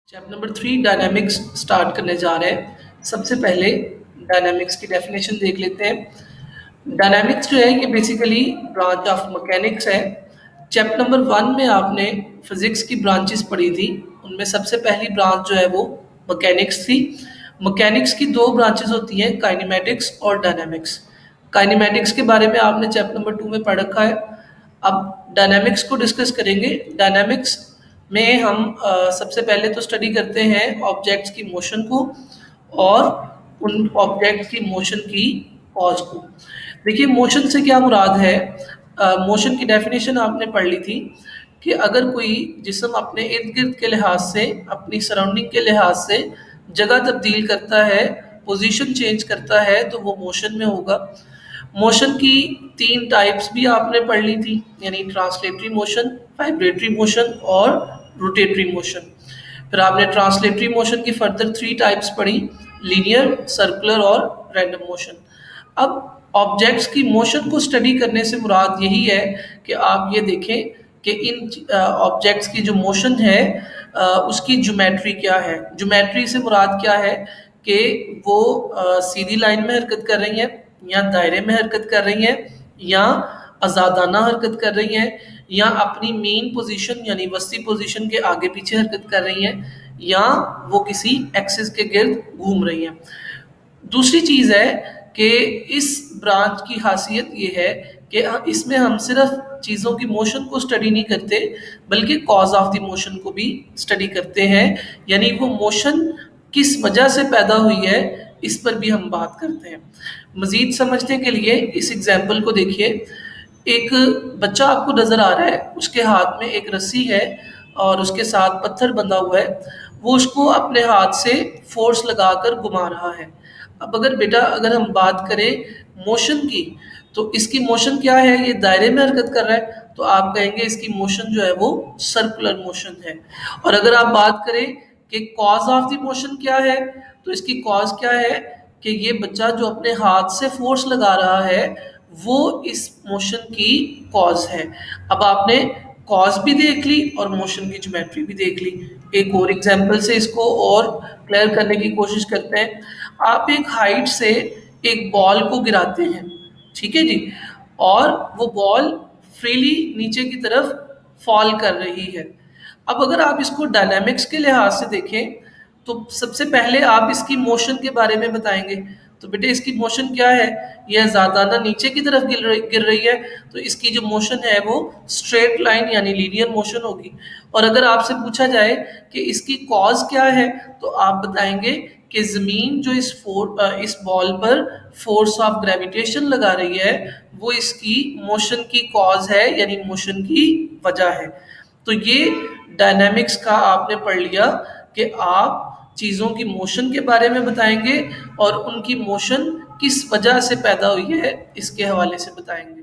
Chapter number 3 dynamics start करने जा रहे हैं। सबसे पहले डायनामिक्स की डेफिनेशन देख लेते हैं। डायनामिक्स जो है ये बेसिकली ब्रांच ऑफ मैकेनिक्स है। चैप्टर नंबर 1 में आपने फिजिक्स की ब्रांचेस पढ़ी थी, उनमें सबसे पहली ब्रांच जो है वो मैकेनिक्स थी। मैकेनिक्स की दो ब्रांचेस होती हैं, काइनेमेटिक्स और डायनामिक्स। काइनेमेटिक्स के बारे में आपने चैप्टर नंबर 2 में पढ़ रखा है। अब डायनामिक्स को डिस्कस करेंगे। डायनामिक्स में हम सबसे पहले तो स्टडी करते हैं ऑब्जेक्ट्स की मोशन को और उन ऑब्जेक्ट्स की मोशन की कॉज को। देखिए मोशन से क्या मुराद है। मोशन की डेफिनेशन आपने पढ़ ली थी कि अगर कोई जिस्म अपने इर्द गिर्द के लिहाज से, अपनी सराउंडिंग के लिहाज से जगह तब्दील करता है, पोजीशन चेंज करता है, तो वो मोशन में होगा। मोशन की 3 टाइप्स भी आपने पढ़ ली थी, यानी ट्रांसलेटरी मोशन, वाइब्रेटरी मोशन और रोटेटरी मोशन। फिर आपने ट्रांसलेटरी मोशन की फर्दर 3 टाइप्स पढ़ी, लीनियर, सर्कुलर और रैंडम मोशन। अब ऑब्जेक्ट्स की मोशन को स्टडी करने से मुराद यही है कि आप ये देखें कि इन ऑब्जेक्ट्स की जो मोशन है उसकी ज्योमेट्री क्या है। ज्योमेट्री से मुराद क्या है कि वो सीधी लाइन में हरकत कर रही हैं, या दायरे में हरकत कर रही हैं, या आज़ादाना हरकत कर रही हैं, या अपनी मेन पोजीशन यानी वस्ती पोजीशन के आगे पीछे हरकत कर रही हैं, या वो किसी एक्सिस के गिर्द घूम रही हैं। दूसरी चीज़ है कि इस ब्रांच की खासियत ये है कि इसमें हम सिर्फ चीज़ों की मोशन को स्टडी नहीं करते, बल्कि कॉज ऑफ द मोशन को भी स्टडी करते हैं, यानी वो मोशन किस वजह से पैदा हुई है इस पर भी हम बात करते हैं। मज़ीद समझने के लिए इस एग्जाम्पल को देखिए। एक बच्चा आपको नज़र आ रहा है, उसके हाथ में एक रस्सी है और उसके साथ पत्थर बंधा हुआ है। वो उसको अपने हाथ से फोर्स लगाकर घुमा रहा है। अब अगर हम बात करें मोशन की, तो इसकी मोशन क्या है, ये दायरे में हरकत कर रहा है, तो आप कहेंगे इसकी मोशन जो है वो सर्कुलर मोशन है। और अगर आप बात करें कि कॉज ऑफ द मोशन क्या है, तो इसकी कॉज क्या है कि ये बच्चा जो अपने हाथ से फोर्स लगा रहा है वो इस मोशन की कॉज है। अब आपने कॉज भी देख ली और मोशन की ज्योमेट्री भी देख ली। एक और एग्जांपल से इसको और क्लियर करने की कोशिश करते हैं। आप एक हाइट से एक बॉल को गिराते हैं, ठीक है जी, और वो बॉल फ्रीली नीचे की तरफ फॉल कर रही है। अब अगर आप इसको डायनामिक्स के लिहाज से देखें तो सबसे पहले आप इसकी मोशन के बारे में बताएंगे। तो बेटे इसकी मोशन क्या है, यह ज़्यादा नीचे की तरफ गिर रही है, तो इसकी जो मोशन है वो स्ट्रेट लाइन यानी लीनियर मोशन होगी। और अगर आपसे पूछा जाए कि इसकी कॉज क्या है, तो आप बताएंगे कि ज़मीन जो इस बॉल पर फोर्स ऑफ ग्रेविटेशन लगा रही है वो इसकी मोशन की कॉज है, यानी मोशन की वजह है। तो ये डायनामिक्स का आपने पढ़ लिया कि आप चीज़ों की मोशन के बारे में बताएंगे और उनकी मोशन किस वजह से पैदा हुई है इसके हवाले से बताएंगे।